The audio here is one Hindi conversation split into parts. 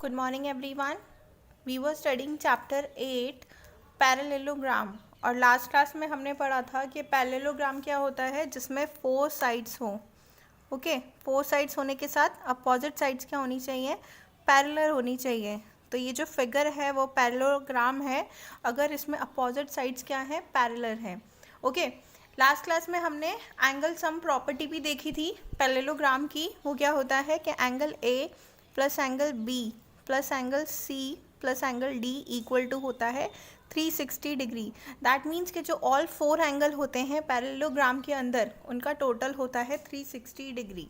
Good morning everyone. We were studying chapter 8 parallelogram और लास्ट क्लास में हमने पढ़ा था कि पैरेललोग्राम क्या होता है जिसमें 4 साइड्स हो। ओके 4 साइड्स होने के साथ अपोजिट साइड्स क्या होनी चाहिए, पैरेलल होनी चाहिए। तो ये जो फिगर है वो पैरेललोग्राम है अगर इसमें अपोजिट साइड्स क्या है, पैरेलल है। ओके लास्ट क्लास में हमने एंगल सम प्रॉपर्टी भी देखी थी पैरेललोग्राम की। वो क्या होता है कि angle A plus angle B plus angle C plus angle D equal to होता है 360 डिग्री। दैट मीन्स कि जो ऑल 4 एंगल होते हैं पैरेललोग्राम के अंदर उनका टोटल होता है 360 degree.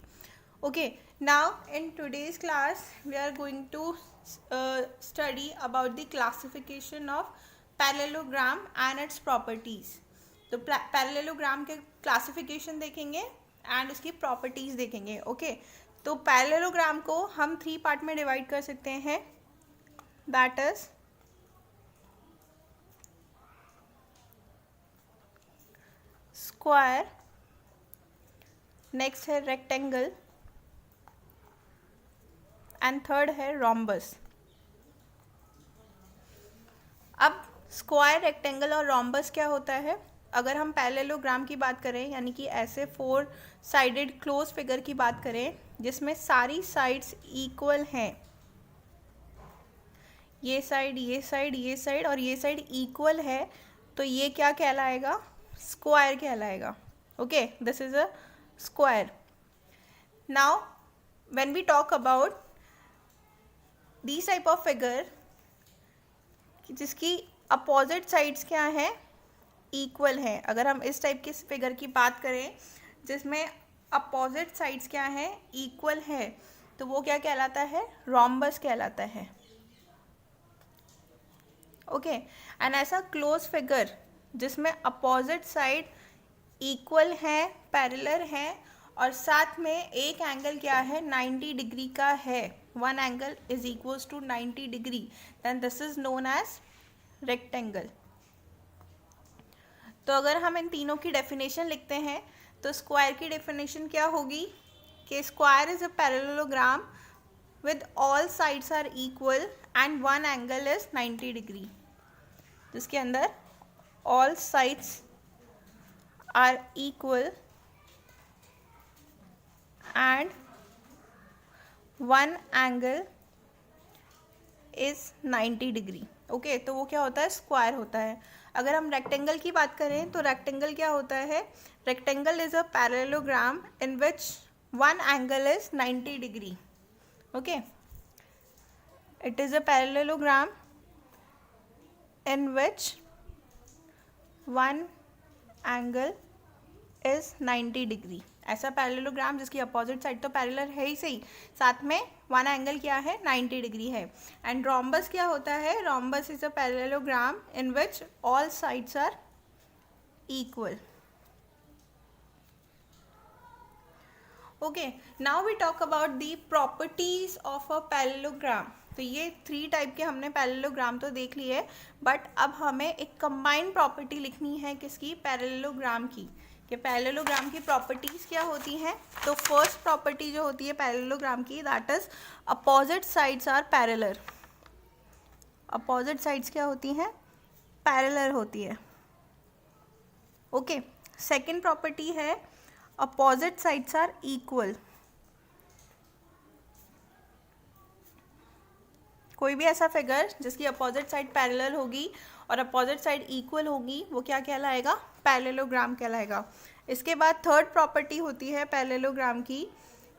Okay now in today's class we are going to study about the classification of parallelogram and its properties. तो पैरेललोग्राम के क्लासिफिकेशन देखेंगे एंड उसकी प्रॉपर्टीज देखेंगे। ओके तो पैरेललोग्राम को हम 3 पार्ट में डिवाइड कर सकते हैं, दैट इज स्क्वायर, नेक्स्ट है रेक्टेंगल एंड थर्ड है रोम्बस। अब स्क्वायर, रेक्टेंगल और रोम्बस क्या होता है? अगर हम पैरेललोग्राम की बात करें यानी कि ऐसे 4 साइडेड क्लोज फिगर की बात करें जिसमें सारी साइड्स इक्वल हैं, ये साइड ये साइड ये साइड और ये साइड इक्वल है, तो ये क्या कहलाएगा? स्क्वायर कहलाएगा। Okay this is a square. Now when we talk about this type of figure जिसकी अपोजिट साइड्स क्या है, इक्वल है। अगर हम इस टाइप के फिगर की बात करें जिसमें अपोजिट साइड्स क्या है, इक्वल है, तो वो क्या कहलाता है? रोम्बस कहलाता है। ओके एंड ऐसा क्लोज फिगर जिसमें अपोजिट साइड इक्वल है, पैरेलल है और साथ में एक एंगल क्या है, 90 डिग्री का है, one angle is equals to 90 degree, then this is known as rectangle. तो अगर हम इन तीनों की डेफिनेशन लिखते हैं तो स्क्वायर की डेफिनेशन क्या होगी कि square is a parallelogram with all sides are equal and one angle is 90 degree, जिसके अंदर all sides are equal and one angle is 90 degree. Okay तो वो क्या होता है? स्क्वायर होता है। अगर हम रेक्टेंगल की बात करें तो रेक्टेंगल क्या होता है? Rectangle is a parallelogram in which one angle is 90 degree. Okay it is a parallelogram in which one angle is 90 degree. ऐसा पैरेललोग्राम जिसकी अपोजिट साइड तो पैरेलल है ही सही, साथ में वन एंगल क्या है, 90 डिग्री है। एंड रोम्बस क्या होता है? Rhombus is a parallelogram in which all sides are equal. Okay now we talk about the properties of a parallelogram. तो ये 3 टाइप के हमने पैरेललोग्राम तो देख लिए, बट अब हमें एक कंबाइंड प्रॉपर्टी लिखनी है किसकी? पैरेललोग्राम की। कि पैरेललोग्राम की प्रॉपर्टीज क्या होती हैं। तो फर्स्ट प्रॉपर्टी जो होती है पैरेललोग्राम की, that is opposite sides are parallel. Opposite sides क्या होती हैं? पैरेलल होती है। ओके सेकंड प्रॉपर्टी है अपोजिट साइड्स आर इक्वल। कोई भी ऐसा फिगर जिसकी अपोजिट साइड पैरेलल होगी और अपोजिट साइड इक्वल होगी वो क्या कहलाएगा? पैरेललोग्राम कहलाएगा। इसके बाद थर्ड प्रॉपर्टी होती है पैरेललोग्राम की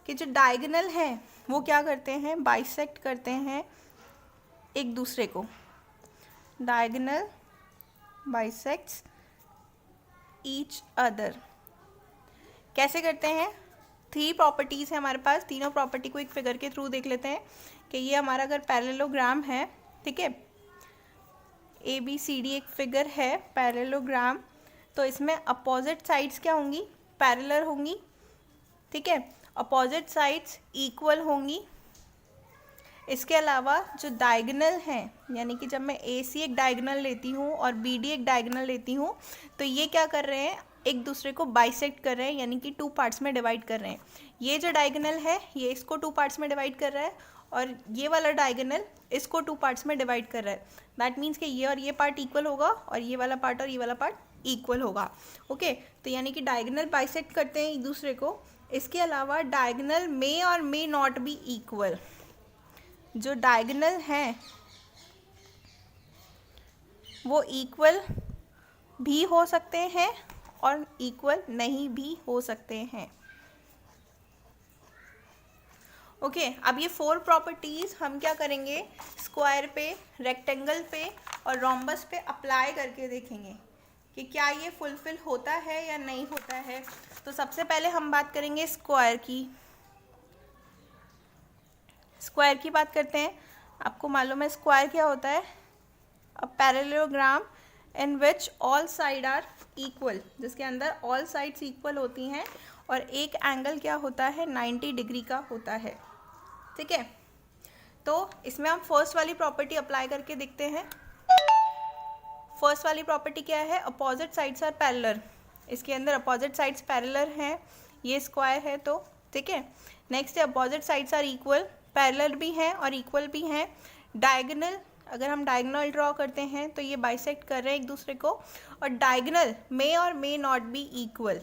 कि जो डायगोनल है वो क्या करते हैं? बाइसेक्ट करते हैं एक दूसरे को। Diagonal bisects each other. कैसे करते हैं? 3 प्रॉपर्टीज़ है हमारे पास, तीनों प्रॉपर्टी को एक फिगर के थ्रू देख लेते हैं कि ये हमारा अगर पैरेललोग्राम है, ठीक है, ABCD एक फिगर है पैरेललोग्राम, तो इसमें अपोजिट साइड्स क्या होंगी? पैरेलल होंगी, ठीक है, अपोजिट साइड्स इक्वल होंगी। इसके अलावा जो डायगोनल हैं, यानी कि जब मैं AC एक डायगोनल लेती हूँ और BD एक डायगोनल लेती हूँ तो ये क्या कर रहे हैं? एक दूसरे को बाइसेक्ट कर रहे हैं, यानी कि 2 पार्ट्स में डिवाइड कर रहे हैं। ये जो डायगोनल है ये इसको 2 पार्ट्स में डिवाइड कर रहा है और ये वाला डायगोनल इसको 2 पार्ट्स में डिवाइड कर रहा है। दैट मीन्स कि ये और ये पार्ट इक्वल होगा और ये वाला पार्ट और ये वाला पार्ट इक्वल होगा। ओके, तो यानी कि डायगोनल बाइसेक्ट करते हैं एक दूसरे को। इसके अलावा डायगोनल मे और मे नॉट बी इक्वल। जो डायगोनल हैं वो इक्वल भी हो सकते हैं और इक्वल नहीं भी हो सकते हैं। ओके, अब ये 4 प्रॉपर्टीज़ हम क्या करेंगे, स्क्वायर पे, रेक्टेंगल पे और रोम्बस पे अप्लाई करके देखेंगे कि क्या ये फुलफिल होता है या नहीं होता है। तो सबसे पहले हम बात करेंगे स्क्वायर की। स्क्वायर की बात करते हैं। आपको मालूम है स्क्वायर क्या होता है? A parallelogram in which all side are equal, जिसके अंदर ऑल साइड्स इक्वल होती हैं और एक एंगल क्या होता है, 90 डिग्री का होता है। ठीक है, तो इसमें हम फर्स्ट वाली प्रॉपर्टी अप्लाई करके देखते हैं। फर्स्ट वाली प्रॉपर्टी क्या है, अपोजिट साइड्स आर पैरेलल। इसके अंदर अपोजिट साइड्स पैरेलल हैं, ये स्क्वायर है तो ठीक है। नेक्स्ट है opposite sides are equal, parallel भी हैं और इक्वल भी हैं। डायगोनल, अगर हम डायगोनल ड्रॉ करते हैं तो ये बाइसेक्ट कर रहे हैं एक दूसरे को, और डायगोनल मे और मे नॉट बी इक्वल।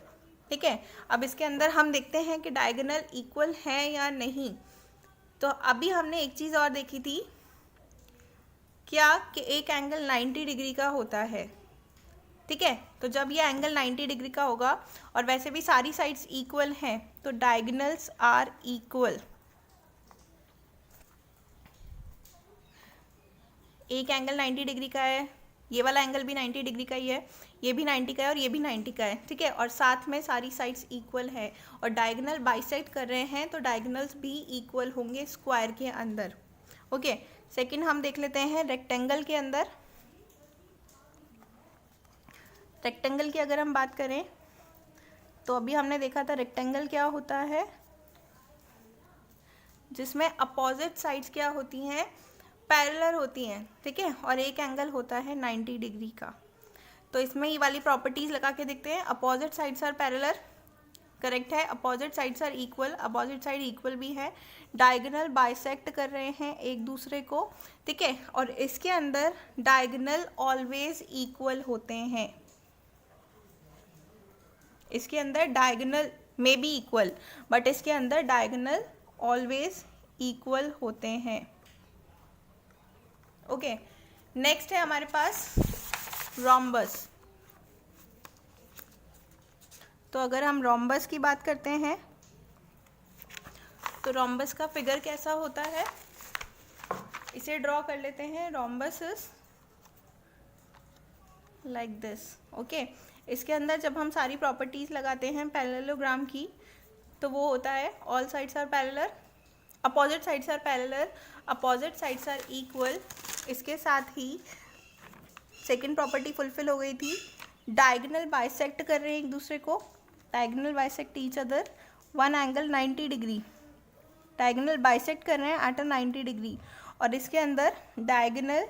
ठीक है, अब इसके अंदर हम देखते हैं कि डायगोनल इक्वल हैं या नहीं। तो अभी हमने एक चीज़ और देखी थी, क्या कि एक एंगल 90 डिग्री का होता है। ठीक है, तो जब ये एंगल 90 डिग्री का होगा और वैसे भी सारी साइड्स इक्वल हैं तो डायगोनल्स आर इक्वल। एक एंगल 90 डिग्री का है, ये वाला एंगल भी 90 डिग्री का ही है, ये भी 90 का है और ये भी 90 का है। ठीक है, और साथ में सारी साइड्स इक्वल है और डायगोनल बाइसेक्ट कर रहे हैं तो डायगोनल्स भी इक्वल होंगे स्क्वायर के अंदर। ओके, सेकंड हम देख लेते हैं रेक्टेंगल के अंदर। रेक्टेंगल की अगर हम बात करें तो अभी हमने देखा था रेक्टेंगल क्या होता है, जिसमें अपोजिट साइड्स क्या होती हैं, पैरेलल होती हैं। ठीक है, और एक एंगल होता है 90 डिग्री का। तो इसमें ये वाली प्रॉपर्टीज लगा के देखते हैं। Opposite sides are parallel, correct है। Opposite sides are equal, opposite side equal भी है। डायगोनल बाइसेक्ट कर रहे हैं एक दूसरे को। ठीक है, और इसके अंदर डायगोनल ऑलवेज इक्वल होते हैं। इसके अंदर diagonal may be equal but इसके अंदर डायगोनल ऑलवेज इक्वल होते हैं। ओके, नेक्स्ट है हमारे पास रोम्बस। तो अगर हम रोम्बस की बात करते हैं तो रोम्बस का फिगर कैसा होता है, इसे ड्रॉ कर लेते हैं। Rhombus is like this. Okay, इसके अंदर जब हम सारी प्रॉपर्टीज लगाते हैं पैरेललोग्राम की तो वो होता है all sides are parallel, opposite sides are parallel, opposite sides are equal. इसके साथ ही सेकंड प्रॉपर्टी फुलफिल हो गई थी, डायगोनल बाइसेक्ट कर रहे हैं एक दूसरे को, diagonal bisect each other one angle 90 degree, diagonal bisect कर रहे हैं एट अ 90 डिग्री। और इसके अंदर डायगोनल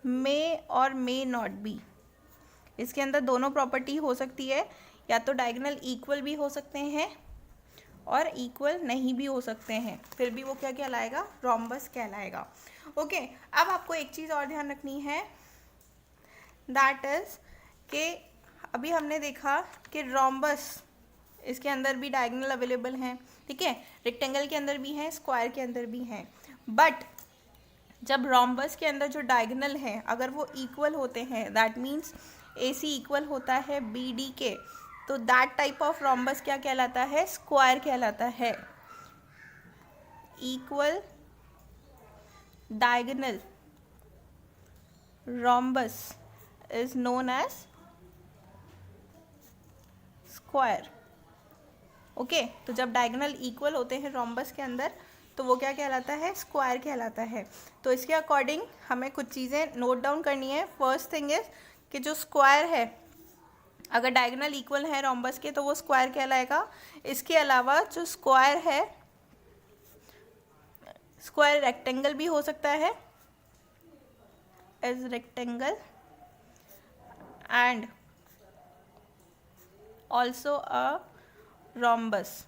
मे और मे नॉट बी, इसके अंदर दोनों प्रॉपर्टी हो सकती है, या तो डायगोनल इक्वल भी हो सकते हैं और इक्वल नहीं भी हो सकते हैं, फिर भी वो क्या कहलाएगा, रोम्बस कहलाएगा। ओके, अब आपको एक चीज़ और ध्यान रखनी है, दैट इज कि अभी हमने देखा कि रोम्बस इसके अंदर भी डायगोनल अवेलेबल हैं। ठीक है, रेक्टेंगल के अंदर भी हैं, स्क्वायर के अंदर भी हैं, बट जब रोम्बस के अंदर जो डायगोनल हैं अगर वो इक्वल होते हैं, दैट मीन्स AC इक्वल होता है BD के, तो दैट टाइप ऑफ रोम्बस क्या कहलाता है, स्क्वायर कहलाता है। Equal diagonal rhombus is known as square. Okay, तो जब डायगोनल इक्वल होते हैं रोम्बस के अंदर तो वो क्या कहलाता है, स्क्वायर कहलाता है। तो इसके अकॉर्डिंग हमें कुछ चीज़ें नोट डाउन करनी है। फर्स्ट थिंग इज कि जो स्क्वायर है अगर डायगोनल इक्वल है रोम्बस के तो वो स्क्वायर कहलाएगा। इसके अलावा जो स्क्वायर है, स्क्वायर रेक्टेंगल भी हो सकता है as rectangle and also a rhombus.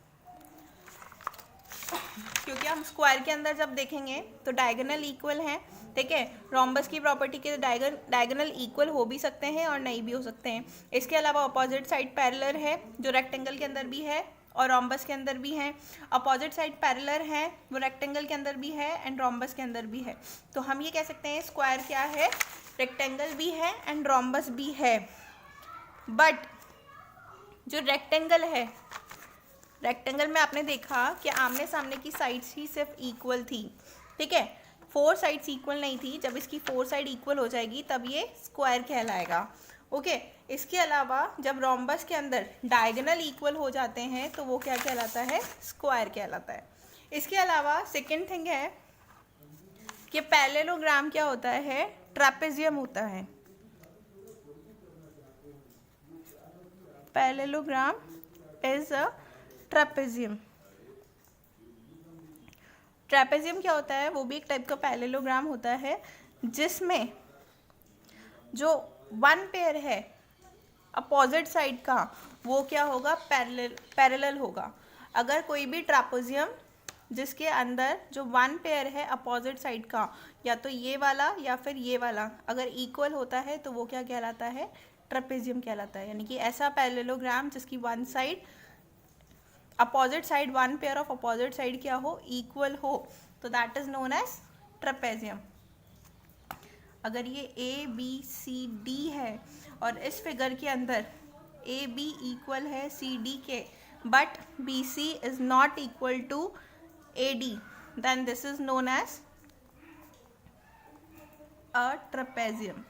क्योंकि हम स्क्वायर के अंदर जब देखेंगे तो डायगोनल इक्वल हैं, ठीक है। रोम्बस की प्रॉपर्टी के डायगोनल इक्वल हो भी सकते हैं और नहीं भी हो सकते हैं। इसके अलावा अपोजिट साइड पैरेलल है, जो रेक्टेंगल के अंदर भी है और रोम्बस के अंदर भी है। अपोजिट साइड पैरेलल है, वो रेक्टेंगल के अंदर भी है एंड रोम्बस के अंदर भी है। तो हम ये कह सकते हैं स्क्वायर क्या है, रेक्टेंगल भी है एंड रोम्बस भी है। बट जो रेक्टेंगल है, रेक्टेंगल में आपने देखा कि आमने सामने की साइड्स ही सिर्फ इक्वल थी, ठीक है, 4 साइड्स इक्वल नहीं थी। जब इसकी 4 साइड इक्वल हो जाएगी तब ये स्क्वायर कहलाएगा, ओके। इसके अलावा जब रोम्बस के अंदर डायगोनल इक्वल हो जाते हैं तो वो क्या कहलाता है, स्क्वायर कहलाता है। इसके अलावा सेकेंड थिंग है कि पैरेललोग्राम क्या होता है, ट्रेपेजियम होता है। Parallelogram is a trapezium. Trapezium क्या होता है, वो भी एक टाइप का पैरेललोग्राम होता है जिसमें जो वन पेयर है अपोजिट साइड का वो क्या होगा, पैरेलल होगा। अगर कोई भी ट्रेपेजियम जिसके अंदर जो वन पेयर है अपोजिट साइड का, या तो ये वाला या फिर ये वाला, अगर इक्वल होता है तो वो क्या कहलाता है, ट्रेपेजियम कहलाता है। यानी कि ऐसा पैरेललोग्राम जिसकी one side opposite side, one pair of opposite side क्या हो, इक्वल हो, तो that is known as trapezium. अगर ये ए बी सी डी है और इस फिगर के अंदर ए बी इक्वल है सी डी के, but B C is not equal to A D, then this is known as a trapezium.